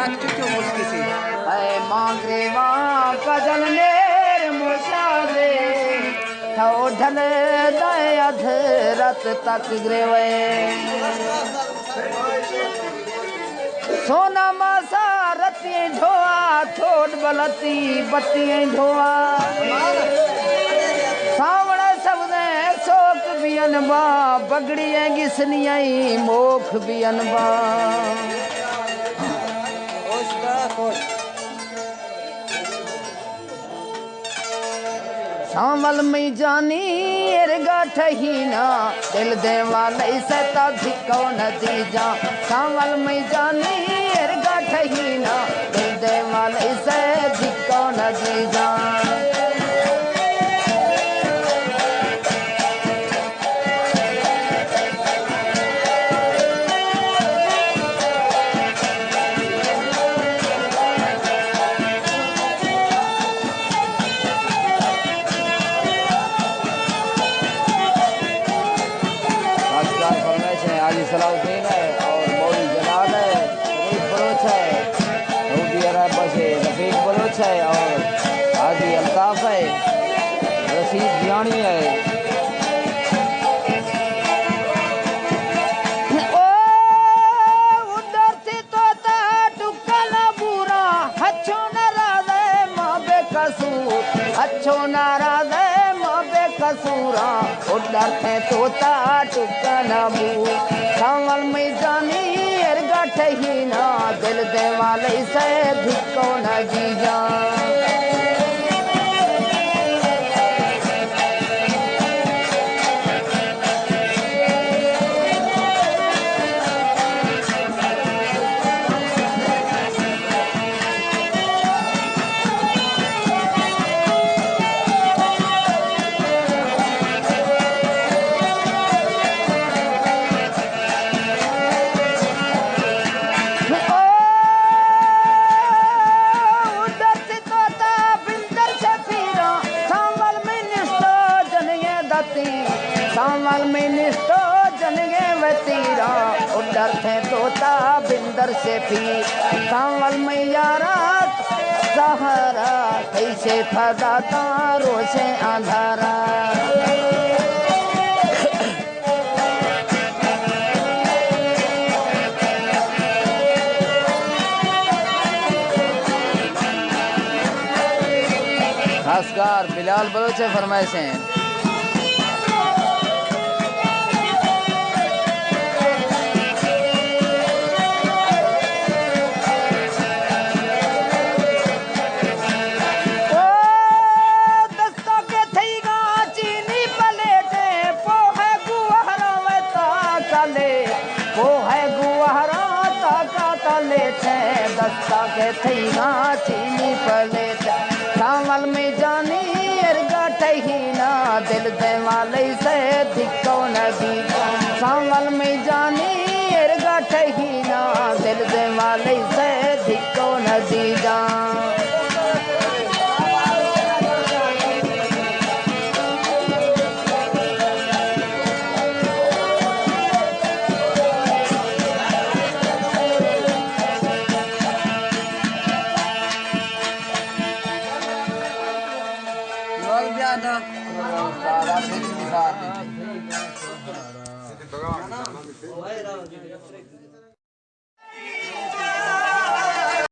है मांगरे वहाँ कजन नेर मुसादे थो ढल दे अध रत तक ग्रेवे सोना मासा रती ढोआ थोड़ बलती बत्ती ढोआ सावण सबने शोक भी अनबा बगड़ी गिसनी आई मोख भी अनबा सावल में जानी एरगा ठहीना दिल दे वाले से धिको नतीजा सावल में जानी एरगा ठहीना दिल दे वाले से धिको नतीजा सलाउद्दीन है और मौली जलाल है रफीक बलोच है सऊदी अरब से रफीक बलोच है और हाजी अल्ताफ है रशीद जियानी है उधर से तोता टुकल बुरा अच्छो नाराज है माँ बेकसूर अच्छो नाराज है माँ बेकसूरा उधर से तोता टुकल बुरा सावल में जानी एरगा ठहीना दिल दे वाले से धिको न जीजा सावल में निष्ठो जनगे वतीरा उधर थे तोता बिंदर से पी सावल में यारा सहारा कैसे फदा तारों से अंधारा खासकार बिलाल बलोच फरमाइश हैं दस्ता के थईना चीनी पलेट सावल में जानी एरगा ठहीना दिल दे वाले से धिको न दीजा सावल में जानी एरगा ठहीना दिल दे वाले से धिको न दीजा